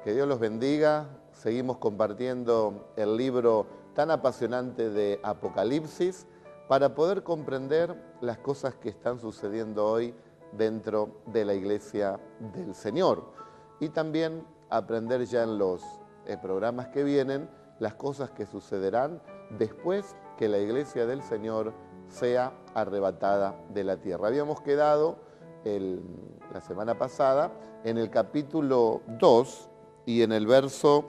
Que Dios los bendiga. Seguimos compartiendo el libro tan apasionante de Apocalipsis para poder comprender las cosas que están sucediendo hoy dentro de la iglesia del Señor. Y también aprender ya en los programas que vienen las cosas que sucederán después que la iglesia del Señor sea arrebatada de la tierra. Habíamos quedado la semana pasada en el capítulo 2 y en el verso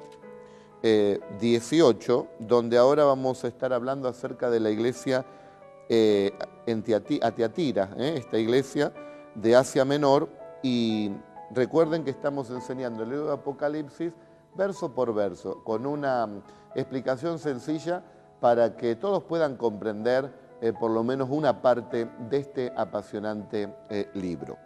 18, donde ahora vamos a estar hablando acerca de la iglesia a Tiatira, esta iglesia de Asia Menor, y recuerden que estamos enseñando el libro de Apocalipsis verso por verso, con una explicación sencilla para que todos puedan comprender por lo menos una parte de este apasionante libro.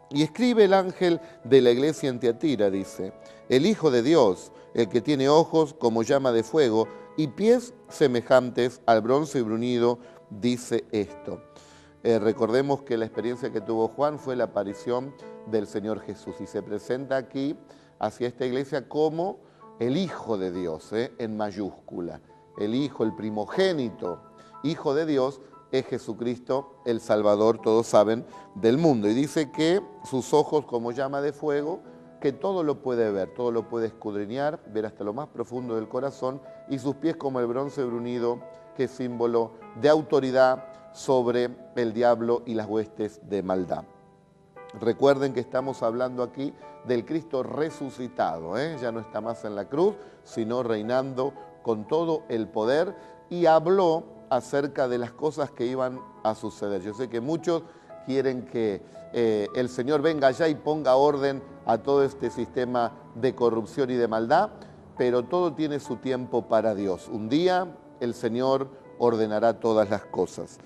Y escribe el ángel de la iglesia en Tiatira, dice: el Hijo de Dios, el que tiene ojos como llama de fuego y pies semejantes al bronce bruñido, dice esto. Recordemos que la experiencia que tuvo Juan fue la aparición del Señor Jesús y se presenta aquí hacia esta iglesia como el Hijo de Dios, en mayúscula. El Hijo, el primogénito, Hijo de Dios, es Jesucristo, el Salvador, todos saben, del mundo. Y dice que sus ojos como llama de fuego, que todo lo puede ver, todo lo puede escudriñar, ver hasta lo más profundo del corazón, y sus pies como el bronce bruñido, que es símbolo de autoridad sobre el diablo y las huestes de maldad. Recuerden que estamos hablando aquí del Cristo resucitado, ya no está más en la cruz, sino reinando con todo el poder, y habló acerca de las cosas que iban a suceder. Yo sé que muchos quieren que el Señor venga allá y ponga orden a todo este sistema de corrupción y de maldad, pero todo tiene su tiempo para Dios. Un día el Señor ordenará todas las cosas.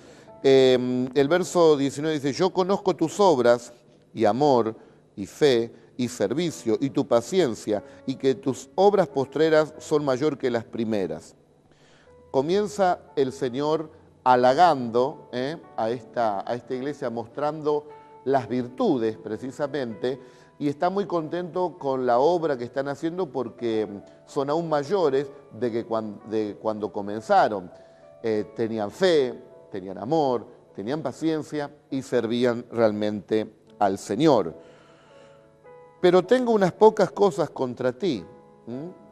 El verso 19 dice: yo conozco tus obras y amor y fe y servicio y tu paciencia, y que tus obras postreras son mayor que las primeras. Comienza el Señor halagando a esta iglesia, mostrando las virtudes precisamente, y está muy contento con la obra que están haciendo porque son aún mayores de cuando comenzaron. Tenían fe, tenían amor, tenían paciencia y servían realmente al Señor. Pero tengo unas pocas cosas contra ti.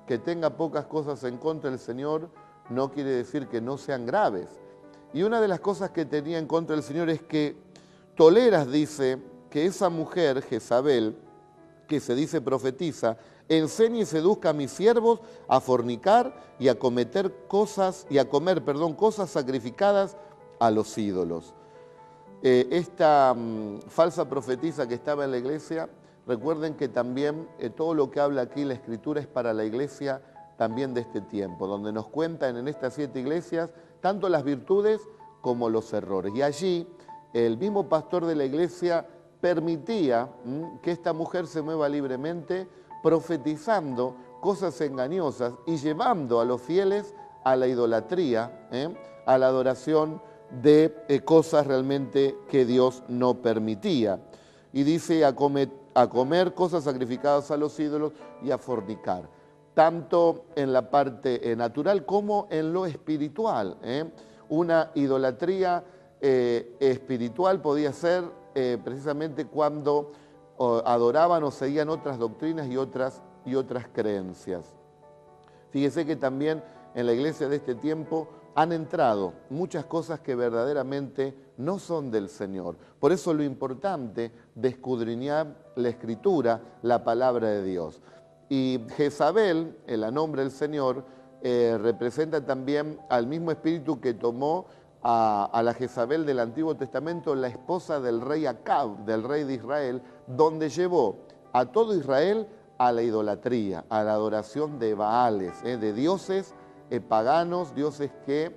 Que tenga pocas cosas en contra del Señor no quiere decir que no sean graves. Y una de las cosas que tenía en contra del Señor es que toleras, dice, que esa mujer, Jezabel, que se dice profetiza, enseñe y seduzca a mis siervos a fornicar y a comer cosas sacrificadas a los ídolos. Esta falsa profetisa que estaba en la iglesia, recuerden que también todo lo que habla aquí la Escritura es para la iglesia también de este tiempo, donde nos cuentan en estas 7 iglesias tanto las virtudes como los errores. Y allí el mismo pastor de la iglesia permitía que esta mujer se mueva libremente, profetizando cosas engañosas y llevando a los fieles a la idolatría, a la adoración de cosas realmente que Dios no permitía. Y dice a comer cosas sacrificadas a los ídolos y a fornicar, tanto en la parte natural como en lo espiritual. Una idolatría espiritual podía ser precisamente cuando adoraban o seguían otras doctrinas y otras creencias. Fíjese que también en la iglesia de este tiempo han entrado muchas cosas que verdaderamente no son del Señor. Por eso lo importante de escudriñar la Escritura, la palabra de Dios. Y Jezabel, en la nombre del Señor, representa también al mismo espíritu que tomó a la Jezabel del Antiguo Testamento, la esposa del rey Acab, del rey de Israel, donde llevó a todo Israel a la idolatría, a la adoración de Baales, de dioses paganos, dioses que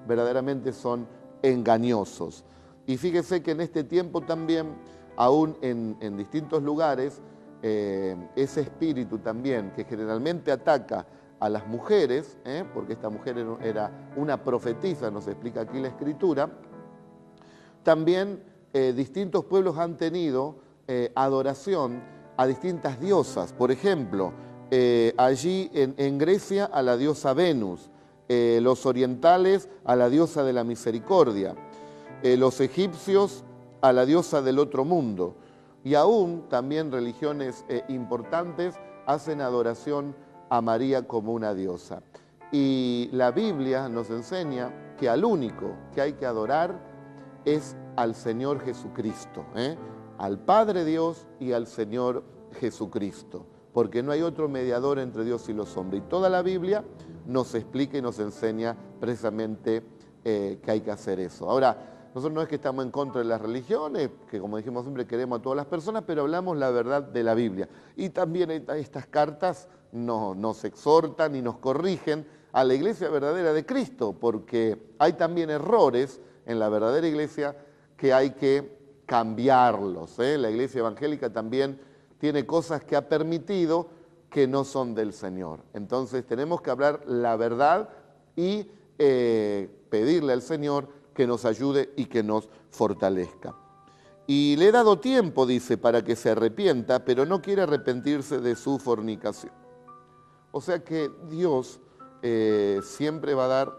verdaderamente son engañosos. Y fíjese que en este tiempo también, aún en distintos lugares, ese espíritu también que generalmente ataca a las mujeres, porque esta mujer era una profetisa, nos explica aquí la Escritura, también distintos pueblos han tenido adoración a distintas diosas. Por ejemplo, allí en Grecia a la diosa Venus, los orientales a la diosa de la misericordia, los egipcios a la diosa del otro mundo, y aún también religiones importantes hacen adoración a María como una diosa. Y la Biblia nos enseña que al único que hay que adorar es al Señor Jesucristo, al Padre Dios y al Señor Jesucristo, porque no hay otro mediador entre Dios y los hombres. Y toda la Biblia nos explica y nos enseña precisamente que hay que hacer eso. Ahora, nosotros no es que estamos en contra de las religiones, que como dijimos siempre queremos a todas las personas, pero hablamos la verdad de la Biblia. Y también estas cartas nos exhortan y nos corrigen a la iglesia verdadera de Cristo, porque hay también errores en la verdadera iglesia que hay que cambiarlos. La iglesia evangélica también tiene cosas que ha permitido que no son del Señor. Entonces tenemos que hablar la verdad y pedirle al Señor que nos ayude y que nos fortalezca. Y le he dado tiempo, dice, para que se arrepienta, pero no quiere arrepentirse de su fornicación. O sea que Dios siempre va a dar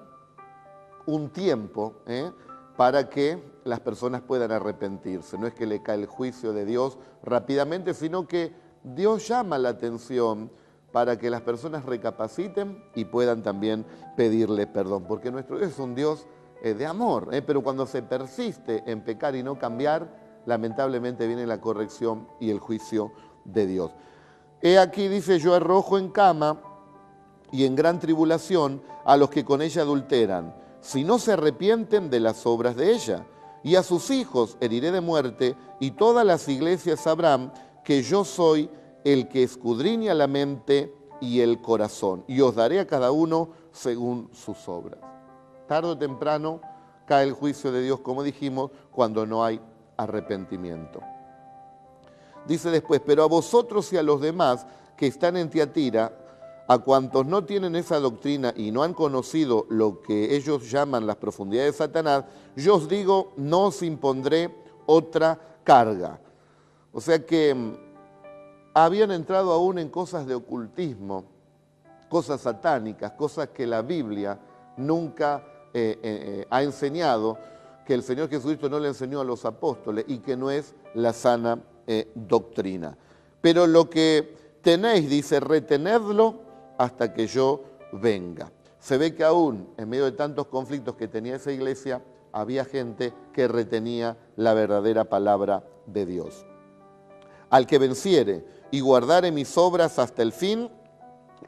un tiempo para que las personas puedan arrepentirse. No es que le cae el juicio de Dios rápidamente, sino que Dios llama la atención para que las personas recapaciten y puedan también pedirle perdón, porque nuestro Dios es un Dios de amor, pero cuando se persiste en pecar y no cambiar, lamentablemente viene la corrección y el juicio de Dios. He aquí, dice, yo arrojo en cama y en gran tribulación a los que con ella adulteran, si no se arrepienten de las obras de ella. Y a sus hijos heriré de muerte, y todas las iglesias sabrán que yo soy el que escudriña la mente y el corazón, y os daré a cada uno según sus obras. Tarde o temprano cae el juicio de Dios, como dijimos, cuando no hay arrepentimiento. Dice después, pero a vosotros y a los demás que están en Tiatira, a cuantos no tienen esa doctrina y no han conocido lo que ellos llaman las profundidades de Satanás, yo os digo, no os impondré otra carga. O sea que habían entrado aún en cosas de ocultismo, cosas satánicas, cosas que la Biblia nunca ha enseñado, que el Señor Jesucristo no le enseñó a los apóstoles y que no es la sana doctrina. Pero lo que tenéis, dice, retenedlo hasta que yo venga. Se ve que aún en medio de tantos conflictos que tenía esa iglesia, había gente que retenía la verdadera palabra de Dios. Al que venciere y guardare mis obras hasta el fin,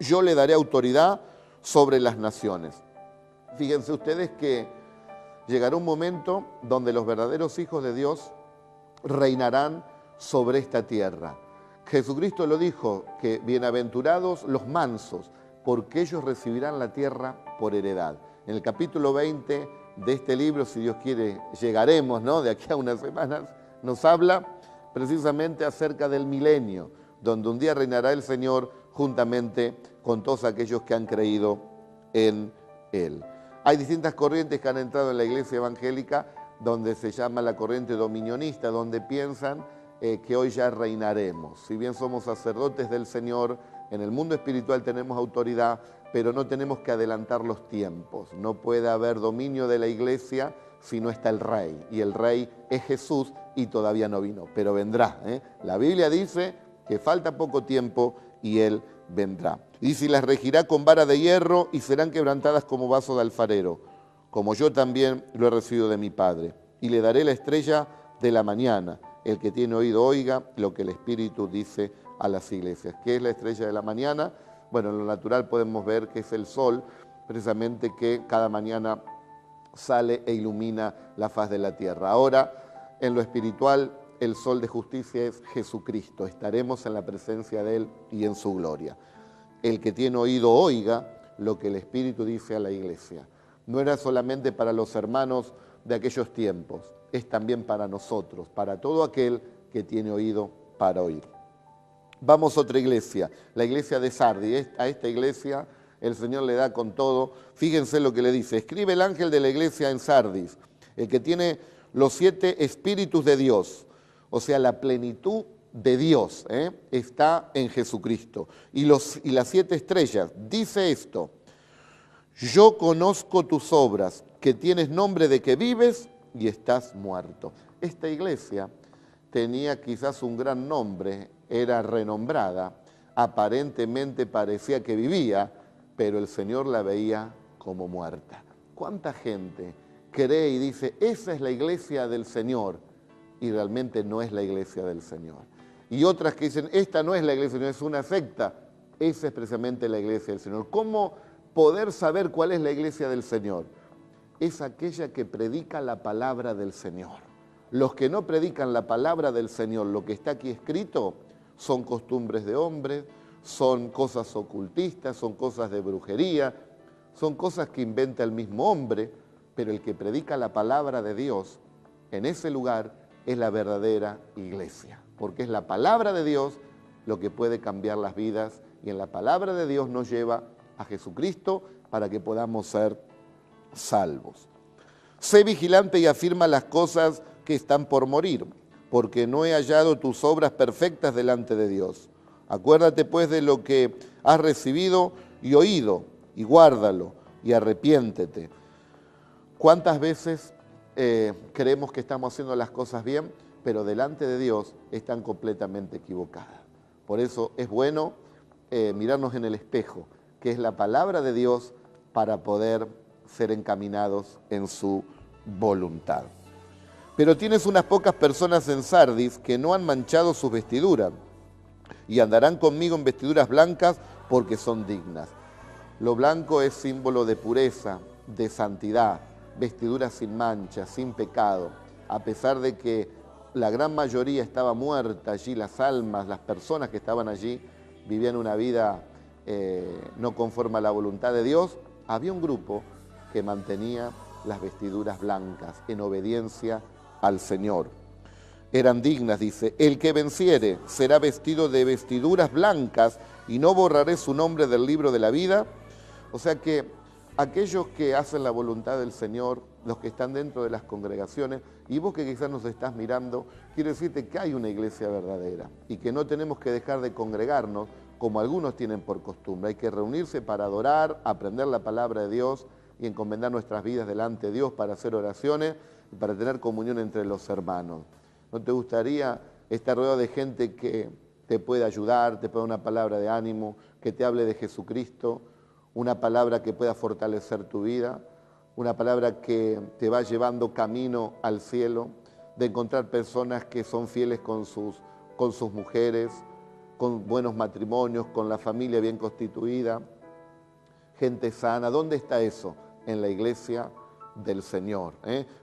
yo le daré autoridad sobre las naciones. Fíjense ustedes que llegará un momento donde los verdaderos hijos de Dios reinarán sobre esta tierra. Jesucristo lo dijo, que bienaventurados los mansos, porque ellos recibirán la tierra por heredad. En el capítulo 20 de este libro, si Dios quiere, llegaremos, ¿no?, de aquí a unas semanas, nos habla precisamente acerca del milenio, donde un día reinará el Señor juntamente con todos aquellos que han creído en Él. Hay distintas corrientes que han entrado en la iglesia evangélica, donde se llama la corriente dominionista, donde piensan que hoy ya reinaremos. Si bien somos sacerdotes del Señor, en el mundo espiritual tenemos autoridad, pero no tenemos que adelantar los tiempos. No puede haber dominio de la iglesia si no está el rey. Y el rey es Jesús y todavía no vino, pero vendrá. La Biblia dice que falta poco tiempo y Él vendrá. Dice, y las regirá con vara de hierro y serán quebrantadas como vaso de alfarero, como yo también lo he recibido de mi Padre. Y le daré la estrella de la mañana. El que tiene oído oiga lo que el Espíritu dice a las iglesias. ¿Qué es la estrella de la mañana? Bueno, en lo natural podemos ver que es el sol, precisamente, que cada mañana sale e ilumina la faz de la tierra. Ahora, en lo espiritual, el sol de justicia es Jesucristo. Estaremos en la presencia de Él y en su gloria. El que tiene oído oiga lo que el Espíritu dice a la iglesia. No era solamente para los hermanos de aquellos tiempos, es también para nosotros, para todo aquel que tiene oído para oír. Vamos a otra iglesia, la iglesia de Sardis. A esta iglesia el Señor le da con todo. Fíjense lo que le dice. Escribe el ángel de la iglesia en Sardis, el que tiene los 7 espíritus de Dios, o sea, la plenitud de Dios, está en Jesucristo. Y las 7 estrellas, dice esto: yo conozco tus obras, que tienes nombre de que vives y estás muerto. Esta iglesia tenía quizás un gran nombre, era renombrada, aparentemente parecía que vivía, pero el Señor la veía como muerta. ¿Cuánta gente cree y dice, esa es la iglesia del Señor? Y realmente no es la iglesia del Señor. Y otras que dicen, esta no es la iglesia del Señor, es una secta. Esa es precisamente la iglesia del Señor. ¿Cómo poder saber cuál es la iglesia del Señor? Es aquella que predica la palabra del Señor. Los que no predican la palabra del Señor, lo que está aquí escrito, son costumbres de hombres, son cosas ocultistas, son cosas de brujería, son cosas que inventa el mismo hombre, pero el que predica la palabra de Dios, en ese lugar es la verdadera iglesia, porque es la palabra de Dios lo que puede cambiar las vidas, y en la palabra de Dios nos lleva a Jesucristo para que podamos ser salvos. Sé vigilante y afirma las cosas que están por morir, porque no he hallado tus obras perfectas delante de Dios. Acuérdate pues de lo que has recibido y oído, y guárdalo, y arrepiéntete. ¿Cuántas veces creemos que estamos haciendo las cosas bien, pero delante de Dios están completamente equivocadas? Por eso es bueno mirarnos en el espejo, que es la palabra de Dios, para poder ser encaminados en su voluntad. Pero tienes unas pocas personas en Sardis que no han manchado sus vestiduras, y andarán conmigo en vestiduras blancas porque son dignas. Lo blanco es símbolo de pureza, de santidad, vestiduras sin mancha, sin pecado. A pesar de que la gran mayoría estaba muerta allí, las almas, las personas que estaban allí, vivían una vida no conforme a la voluntad de Dios, había un grupo que mantenía las vestiduras blancas en obediencia al Señor. Eran dignas, dice, el que venciere será vestido de vestiduras blancas y no borraré su nombre del libro de la vida. O sea que aquellos que hacen la voluntad del Señor, los que están dentro de las congregaciones, y vos que quizás nos estás mirando, quiero decirte que hay una iglesia verdadera y que no tenemos que dejar de congregarnos como algunos tienen por costumbre. Hay que reunirse para adorar, aprender la palabra de Dios y encomendar nuestras vidas delante de Dios para hacer oraciones y para tener comunión entre los hermanos. ¿No te gustaría estar rodeado de gente que te pueda ayudar, te pueda dar una palabra de ánimo, que te hable de Jesucristo, una palabra que pueda fortalecer tu vida, una palabra que te va llevando camino al cielo, de encontrar personas que son fieles con sus mujeres, con buenos matrimonios, con la familia bien constituida, gente sana? ¿Dónde está eso? En la iglesia del Señor.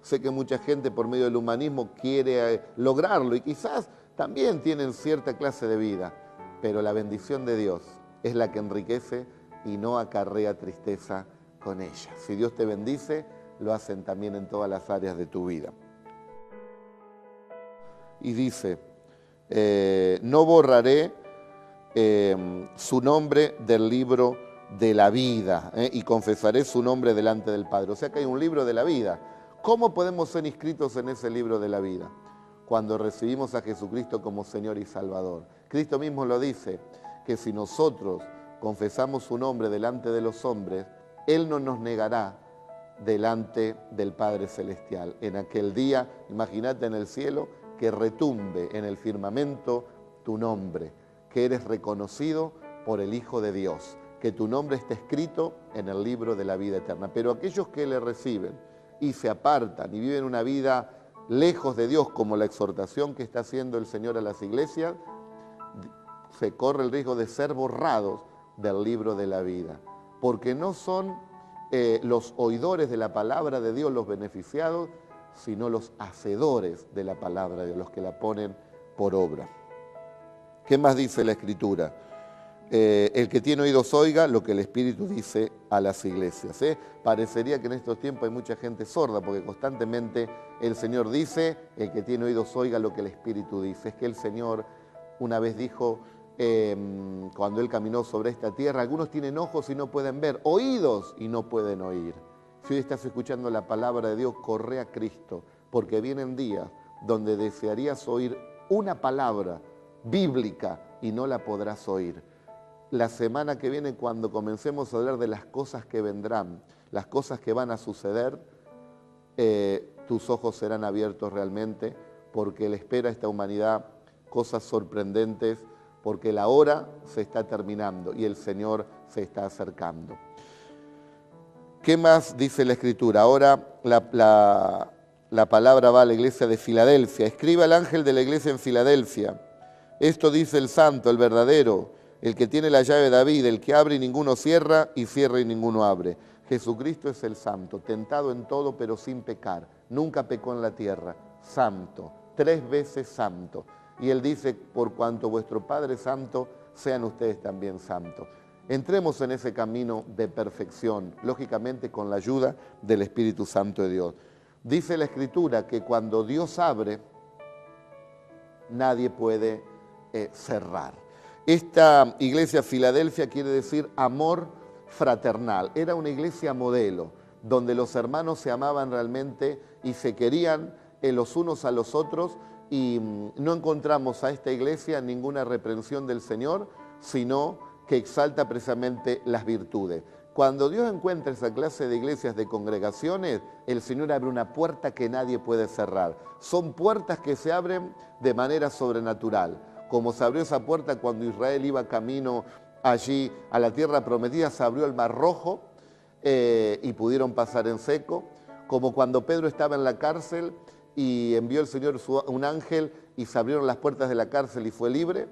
Sé que mucha gente por medio del humanismo quiere lograrlo y quizás también tienen cierta clase de vida, pero la bendición de Dios es la que enriquece y no acarrea tristeza con ella. Si Dios te bendice, lo hacen también en todas las áreas de tu vida. Y dice, no borraré su nombre del libro de la vida, y confesaré su nombre delante del Padre. O sea que hay un libro de la vida. ¿Cómo podemos ser inscritos en ese libro de la vida? Cuando recibimos a Jesucristo como Señor y Salvador. Cristo mismo lo dice, que si nosotros confesamos su nombre delante de los hombres, Él no nos negará delante del Padre Celestial. En aquel día, imagínate en el cielo, que retumbe en el firmamento tu nombre, que eres reconocido por el Hijo de Dios, que tu nombre está escrito en el libro de la vida eterna. Pero aquellos que le reciben y se apartan y viven una vida lejos de Dios, como la exhortación que está haciendo el Señor a las iglesias, se corre el riesgo de ser borrados del libro de la vida, porque no son los oidores de la palabra de Dios los beneficiados, sino los hacedores de la palabra de Dios, los que la ponen por obra. ¿Qué más dice la Escritura? El que tiene oídos oiga lo que el Espíritu dice a las iglesias. Parecería que en estos tiempos hay mucha gente sorda, porque constantemente el Señor dice, el que tiene oídos oiga lo que el Espíritu dice. Es que el Señor una vez dijo, cuando Él caminó sobre esta tierra, algunos tienen ojos y no pueden ver, oídos y no pueden oír. Si hoy estás escuchando la palabra de Dios, corre a Cristo, porque vienen días donde desearías oír una palabra bíblica, y no la podrás oír. La semana que viene, cuando comencemos a hablar de las cosas que vendrán, las cosas que van a suceder, tus ojos serán abiertos realmente, porque le espera a esta humanidad cosas sorprendentes, porque la hora se está terminando y el Señor se está acercando. ¿Qué más dice la Escritura? Ahora la palabra va a la iglesia de Filadelfia. Escriba al ángel de la iglesia en Filadelfia. Esto dice el santo, el verdadero, el que tiene la llave de David, el que abre y ninguno cierra, y cierra y ninguno abre. Jesucristo es el santo, tentado en todo pero sin pecar. Nunca pecó en la tierra. Santo, 3 veces santo. Y Él dice, por cuanto vuestro Padre es santo, sean ustedes también santos. Entremos en ese camino de perfección, lógicamente con la ayuda del Espíritu Santo de Dios. Dice la Escritura que cuando Dios abre, nadie puede cerrar. Esta iglesia Filadelfia quiere decir amor fraternal. Era una iglesia modelo, donde los hermanos se amaban realmente y se querían los unos a los otros, y no encontramos a esta iglesia ninguna reprensión del Señor, sino que exalta precisamente las virtudes. Cuando Dios encuentra esa clase de iglesias, de congregaciones, el Señor abre una puerta que nadie puede cerrar. Son puertas que se abren de manera sobrenatural, como se abrió esa puerta cuando Israel iba camino allí a la tierra prometida, se abrió el Mar Rojo y pudieron pasar en seco, como cuando Pedro estaba en la cárcel y envió el Señor un ángel y se abrieron las puertas de la cárcel y fue libre.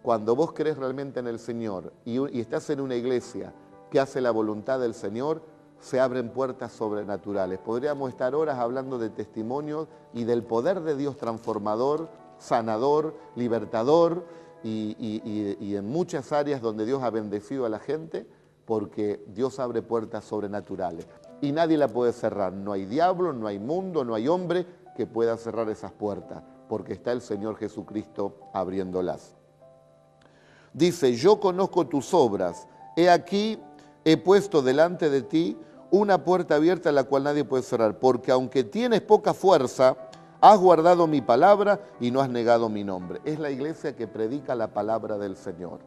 Cuando vos crees realmente en el Señor y estás en una iglesia que hace la voluntad del Señor, se abren puertas sobrenaturales. Podríamos estar horas hablando de testimonios y del poder de Dios transformador, sanador, libertador, y en muchas áreas donde Dios ha bendecido a la gente, porque Dios abre puertas sobrenaturales. Y nadie la puede cerrar. No hay diablo, no hay mundo, no hay hombre que pueda cerrar esas puertas, porque está el Señor Jesucristo abriéndolas. Dice, yo conozco tus obras, he aquí, he puesto delante de ti una puerta abierta a la cual nadie puede cerrar, porque aunque tienes poca fuerza, has guardado mi palabra y no has negado mi nombre. Es la iglesia que predica la palabra del Señor.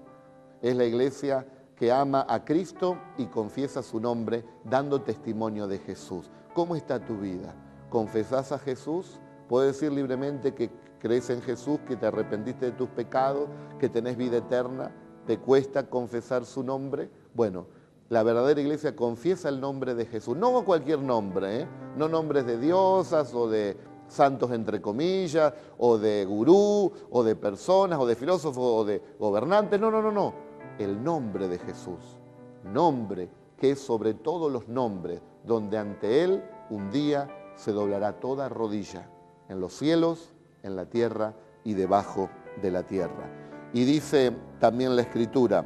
Es la iglesia que ama a Cristo y confiesa su nombre dando testimonio de Jesús. ¿Cómo está tu vida? ¿Confesás a Jesús? ¿Puedes decir libremente que crees en Jesús, que te arrepentiste de tus pecados, que tenés vida eterna? ¿Te cuesta confesar su nombre? Bueno, la verdadera iglesia confiesa el nombre de Jesús. No cualquier nombre, no nombres de diosas o de santos entre comillas, o de gurú, o de personas, o de filósofos, o de gobernantes. No. El nombre de Jesús. Nombre que es sobre todos los nombres, donde ante Él un día se doblará toda rodilla, en los cielos, en la tierra y debajo de la tierra. Y dice también la Escritura,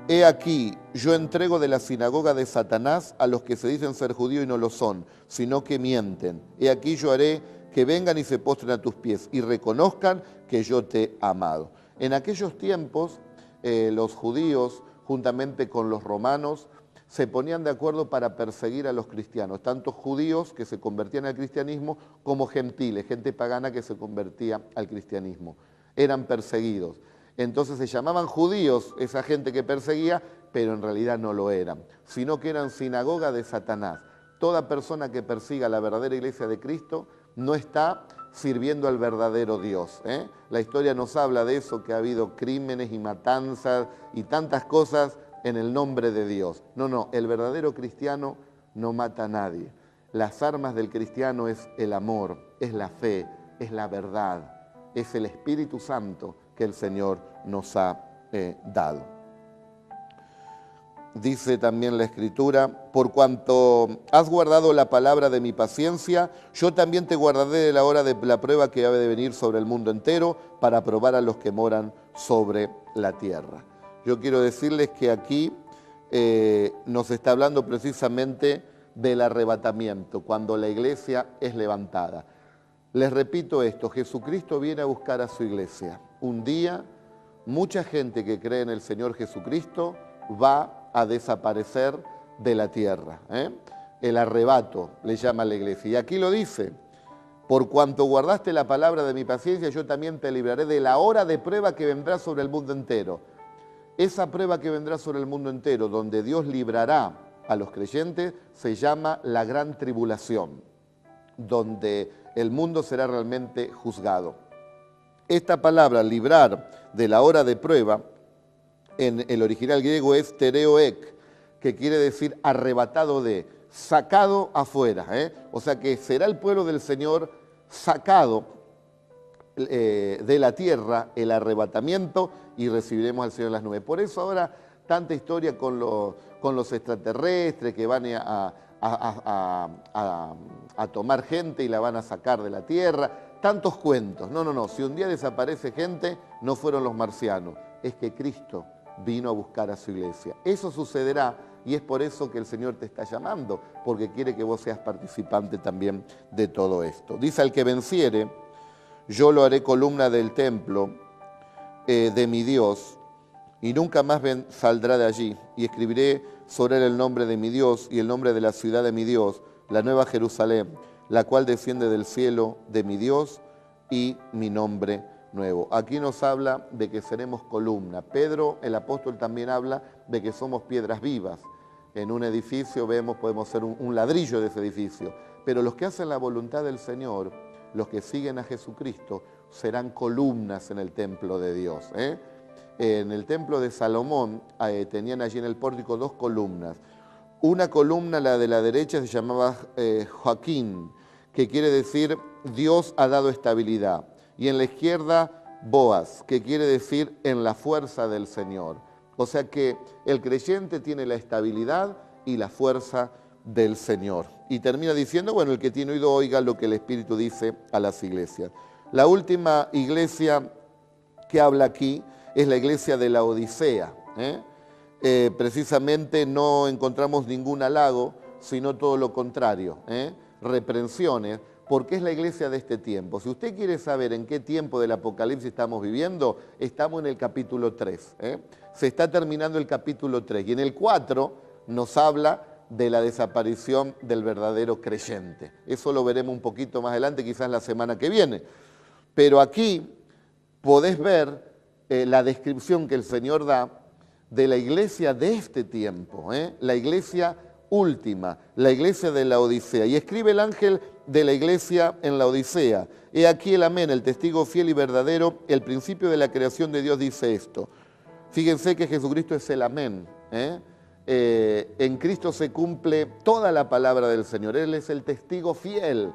he aquí, yo entrego de la sinagoga de Satanás a los que se dicen ser judíos y no lo son, sino que mienten. He aquí yo haré que vengan y se postren a tus pies y reconozcan que yo te he amado. En aquellos tiempos, los judíos, juntamente con los romanos, se ponían de acuerdo para perseguir a los cristianos, tanto judíos que se convertían al cristianismo como gentiles, gente pagana que se convertía al cristianismo. Eran perseguidos. Entonces se llamaban judíos esa gente que perseguía, pero en realidad no lo eran, sino que eran sinagoga de Satanás. Toda persona que persiga la verdadera iglesia de Cristo no está sirviendo al verdadero Dios. La historia nos habla de eso, que ha habido crímenes y matanzas y tantas cosas en el nombre de Dios. No, el verdadero cristiano no mata a nadie. Las armas del cristiano es el amor, es la fe, es la verdad, es el Espíritu Santo que el Señor nos ha dado. Dice también la Escritura, por cuanto has guardado la palabra de mi paciencia, yo también te guardaré de la hora de la prueba que ha de venir sobre el mundo entero para probar a los que moran sobre la tierra. Yo quiero decirles que aquí nos está hablando precisamente del arrebatamiento, cuando la iglesia es levantada. Les repito esto, Jesucristo viene a buscar a su iglesia. Un día, mucha gente que cree en el Señor Jesucristo va a desaparecer de la tierra. El arrebato le llama a la iglesia. Y aquí lo dice, Por cuanto guardaste la palabra de mi paciencia, yo también te libraré de la hora de prueba que vendrá sobre el mundo entero. Esa prueba que vendrá sobre el mundo entero, donde Dios librará a los creyentes, se llama la gran tribulación, donde el mundo será realmente juzgado. Esta palabra, librar de la hora de prueba, en el original griego es tereoek, que quiere decir arrebatado de, sacado afuera. O sea que será el pueblo del Señor sacado de la tierra, el arrebatamiento, y recibiremos al Señor en las nubes. Por eso ahora tanta historia con los extraterrestres que van a tomar gente y la van a sacar de la tierra, tantos cuentos. No, si un día desaparece gente, no fueron los marcianos, es que Cristo vino a buscar a su iglesia. Eso sucederá y es por eso que el Señor te está llamando, porque quiere que vos seas participante también de todo esto. Dice: al que venciere, yo lo haré columna del templo de mi Dios, y nunca más saldrá de allí, y escribiré sobre él el nombre de mi Dios y el nombre de la ciudad de mi Dios, la nueva Jerusalén, la cual desciende del cielo de mi Dios, y mi nombre nuevo. Aquí nos habla de que seremos columna. Pedro, el apóstol, también habla de que somos piedras vivas. En un edificio podemos ser un ladrillo de ese edificio, pero los que hacen la voluntad del Señor, los que siguen a Jesucristo, serán columnas en el templo de Dios. En el templo de Salomón tenían allí en el pórtico 2 columnas. Una columna, la de la derecha, se llamaba Joaquín, que quiere decir Dios ha dado estabilidad. Y en la izquierda, Boaz, que quiere decir en la fuerza del Señor. O sea que el creyente tiene la estabilidad y la fuerza del Señor. Y termina diciendo, bueno, el que tiene oído oiga lo que el Espíritu dice a las iglesias. La última iglesia que habla aquí es la iglesia de la Odisea. Precisamente no encontramos ningún halago, sino todo lo contrario, reprensiones, porque es la iglesia de este tiempo. Si usted quiere saber en qué tiempo del Apocalipsis estamos viviendo, estamos en el capítulo 3. Se está terminando el capítulo 3 y en el 4 nos habla de la desaparición del verdadero creyente. Eso lo veremos un poquito más adelante, quizás la semana que viene. Pero aquí podés ver la descripción que el Señor da de la iglesia de este tiempo, la iglesia última, la iglesia de la Odisea. Y escribe el ángel de la iglesia en la Odisea: he aquí el amén, el testigo fiel y verdadero, el principio de la creación de Dios dice esto. Fíjense que Jesucristo es el amén. En Cristo se cumple toda la palabra del Señor. Él es el testigo fiel,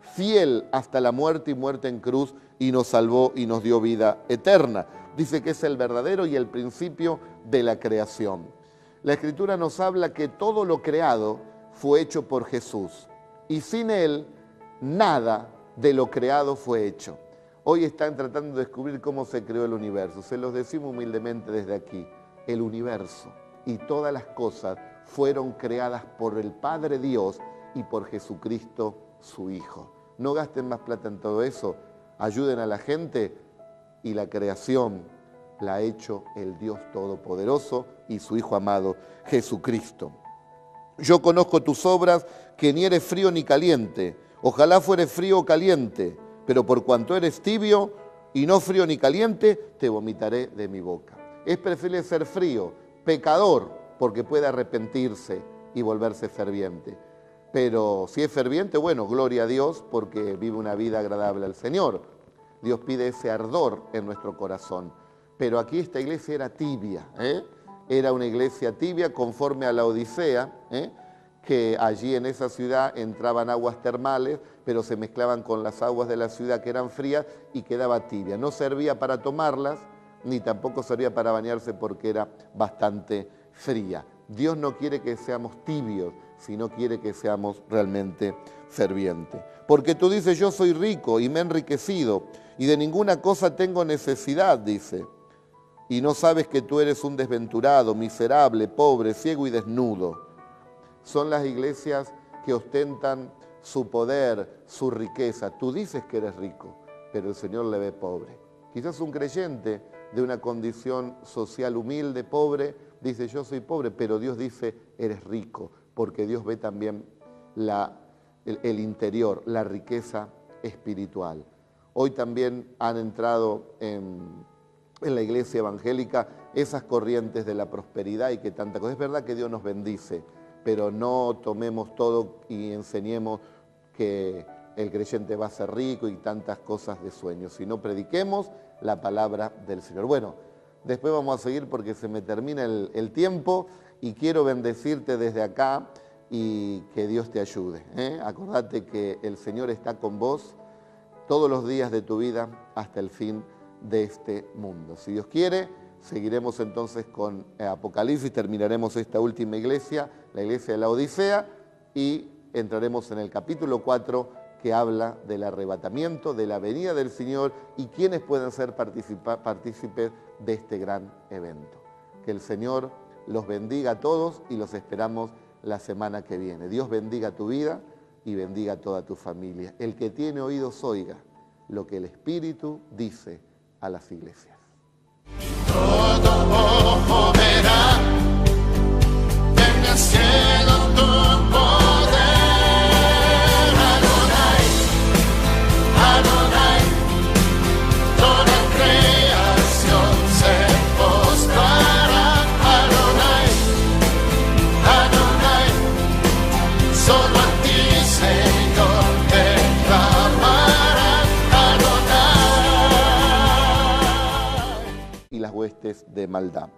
fiel hasta la muerte y muerte en cruz, y nos salvó y nos dio vida eterna. Dice que es el verdadero y el principio de la creación. La Escritura nos habla que todo lo creado fue hecho por Jesús y sin Él nada de lo creado fue hecho. Hoy están tratando de descubrir cómo se creó el universo. Se los decimos humildemente desde aquí. El universo y todas las cosas fueron creadas por el Padre Dios y por Jesucristo, su Hijo. No gasten más plata en todo eso. Ayuden a la gente y la creación la ha hecho el Dios Todopoderoso y su Hijo amado, Jesucristo. Yo conozco tus obras, que ni eres frío ni caliente. Ojalá fueres frío o caliente, pero por cuanto eres tibio y no frío ni caliente, te vomitaré de mi boca. Es preferible ser frío, pecador, porque puede arrepentirse y volverse ferviente. Pero si es ferviente, bueno, gloria a Dios, porque vive una vida agradable al Señor. Dios pide ese ardor en nuestro corazón. Pero aquí esta iglesia era tibia, era una iglesia tibia conforme a la Odisea, que allí en esa ciudad entraban aguas termales, pero se mezclaban con las aguas de la ciudad que eran frías y quedaba tibia. No servía para tomarlas, ni tampoco servía para bañarse porque era bastante fría. Dios no quiere que seamos tibios, sino quiere que seamos realmente fervientes. Porque tú dices, yo soy rico y me he enriquecido, y de ninguna cosa tengo necesidad, dice. Y no sabes que tú eres un desventurado, miserable, pobre, ciego y desnudo. Son las iglesias que ostentan su poder, su riqueza. Tú dices que eres rico, pero el Señor le ve pobre. Quizás un creyente de una condición social humilde, pobre, dice yo soy pobre, pero Dios dice eres rico, porque Dios ve también el interior, la riqueza espiritual. Hoy también han entrado en la iglesia evangélica esas corrientes de la prosperidad y que tanta cosa. Es verdad que Dios nos bendice, pero no tomemos todo y enseñemos que el creyente va a ser rico y tantas cosas de sueños, sino prediquemos la palabra del Señor. Bueno, después vamos a seguir porque se me termina el tiempo y quiero bendecirte desde acá y que Dios te ayude. Acordate que el Señor está con vos todos los días de tu vida hasta el fin de este mundo. Si Dios quiere, seguiremos entonces con Apocalipsis, terminaremos esta última iglesia, la iglesia de la Odisea, y entraremos en el capítulo 4 que habla del arrebatamiento, de la venida del Señor y quiénes pueden ser partícipes de este gran evento. Que el Señor los bendiga a todos y los esperamos la semana que viene. Dios bendiga tu vida y bendiga a toda tu familia. El que tiene oídos oiga lo que el Espíritu dice a las iglesias. Todo ojo verá en el cielo tu poder. Adonai, Adonai, toda creación se postrará. Adonai, Adonai, solo a ti, Señor, te clamarán. Y las huestes de maldad.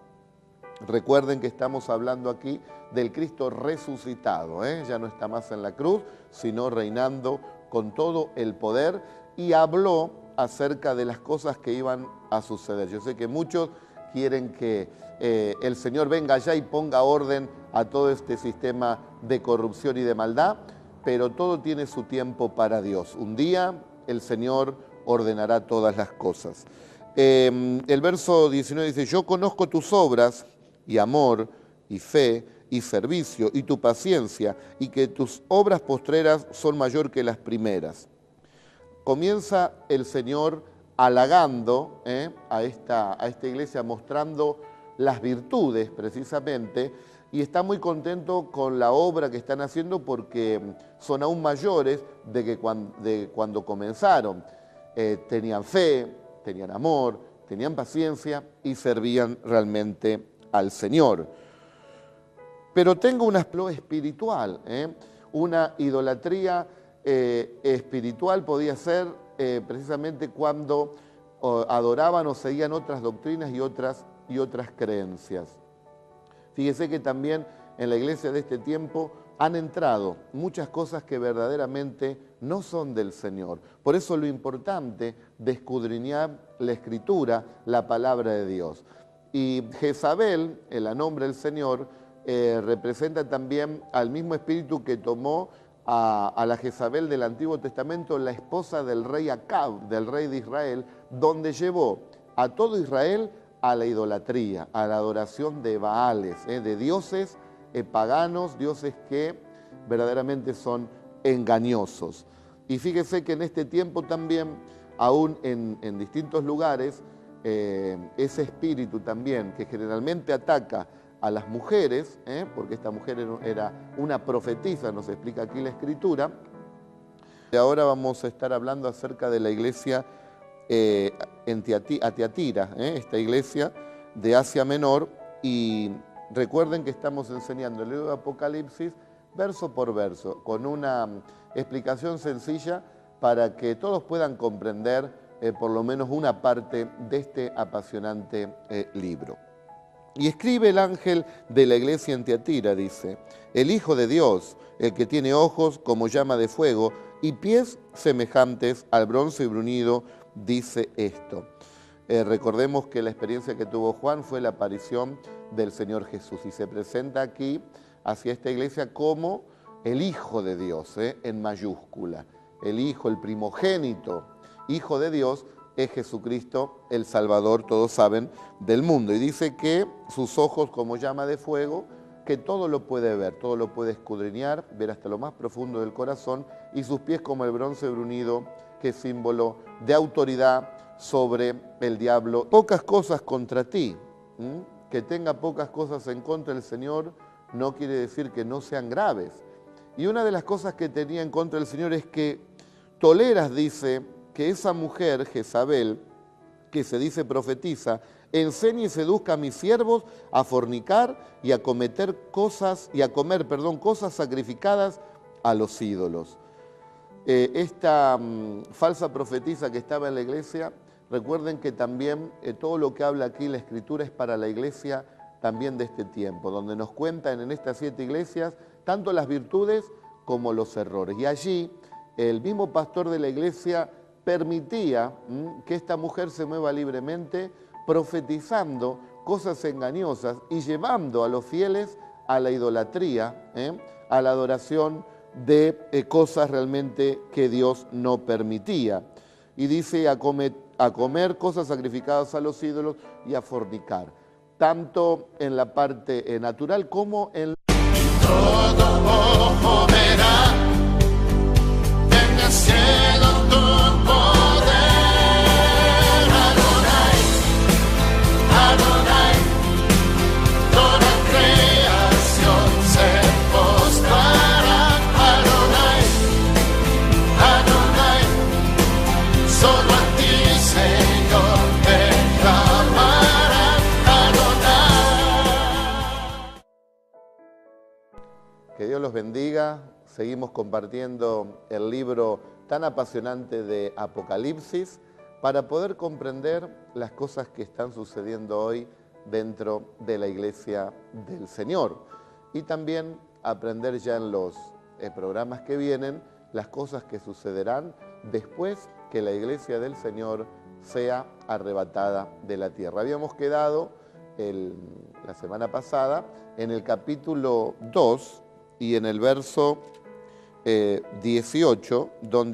Recuerden que estamos hablando aquí del Cristo resucitado, ya no está más en la cruz, sino reinando con todo el poder, y habló acerca de las cosas que iban a suceder. Yo sé que muchos quieren que el Señor venga allá y ponga orden a todo este sistema de corrupción y de maldad, pero todo tiene su tiempo para Dios. Un día el Señor ordenará todas las cosas. El verso 19 dice: yo conozco tus obras y amor y fe y servicio y tu paciencia, y que tus obras postreras son mayor que las primeras. Comienza el Señor halagando a esta iglesia, mostrando las virtudes precisamente, y está muy contento con la obra que están haciendo porque son aún mayores de cuando comenzaron. Tenían fe, tenían amor, tenían paciencia y servían realmente al Señor. Pero tengo una explotación espiritual, una idolatría espiritual podía ser precisamente cuando adoraban o seguían otras doctrinas y otras creencias. Fíjese que también en la iglesia de este tiempo han entrado muchas cosas que verdaderamente no son del Señor. Por eso lo importante de escudriñar la Escritura, la palabra de Dios. Y Jezabel, en la nombre del Señor, representa también al mismo espíritu que tomó a la Jezabel del Antiguo Testamento, la esposa del rey Acab, del rey de Israel, donde llevó a todo Israel a la idolatría, a la adoración de Baales, de dioses paganos, dioses que verdaderamente son engañosos. Y fíjese que en este tiempo también, aún en distintos lugares, ese espíritu también que generalmente ataca a las mujeres, porque esta mujer era una profetisa, nos explica aquí la Escritura. Y ahora vamos a estar hablando acerca de la iglesia a Tiatira, esta iglesia de Asia Menor, y recuerden que estamos enseñando el libro de Apocalipsis verso por verso, con una explicación sencilla para que todos puedan comprender por lo menos una parte de este apasionante libro. Y escribe el ángel de la iglesia en Tiatira, dice: el Hijo de Dios, el que tiene ojos como llama de fuego y pies semejantes al bronce bruñido, dice esto. Recordemos que la experiencia que tuvo Juan fue la aparición del Señor Jesús, y se presenta aquí hacia esta iglesia como el Hijo de Dios, en mayúscula. El Hijo, el primogénito, Hijo de Dios, es Jesucristo, el Salvador, todos saben, del mundo. Y dice que sus ojos como llama de fuego, que todo lo puede ver, todo lo puede escudriñar, ver hasta lo más profundo del corazón, y sus pies como el bronce bruñido, que es símbolo de autoridad sobre el diablo. Pocas cosas contra ti, que tenga pocas cosas en contra del Señor, no quiere decir que no sean graves. Y una de las cosas que tenía en contra del Señor es que toleras, dice, que esa mujer, Jezabel, que se dice profetiza, enseñe y seduzca a mis siervos a fornicar y a comer cosas sacrificadas a los ídolos. Esta falsa profetisa que estaba en la iglesia, recuerden que también todo lo que habla aquí la Escritura es para la iglesia también de este tiempo, donde nos cuentan en estas 7 iglesias tanto las virtudes como los errores. Y allí el mismo pastor de la iglesia permitía que esta mujer se mueva libremente, profetizando cosas engañosas y llevando a los fieles a la idolatría, a la adoración de cosas realmente que Dios no permitía. Y dice a comer cosas sacrificadas a los ídolos y a fornicar, tanto en la parte natural como en Todo ojo verá en el cielo tu poder. Adonai, Adonai, toda creación se postrará. Adonai, Adonai, solo a ti, Señor, te clamará. Adonai. Que Dios los bendiga. Seguimos compartiendo el libro tan apasionante de Apocalipsis para poder comprender las cosas que están sucediendo hoy dentro de la iglesia del Señor. Y también aprender ya en los programas que vienen las cosas que sucederán después que la iglesia del Señor sea arrebatada de la tierra. Habíamos quedado la semana pasada en el capítulo 2 y en el verso 18, donde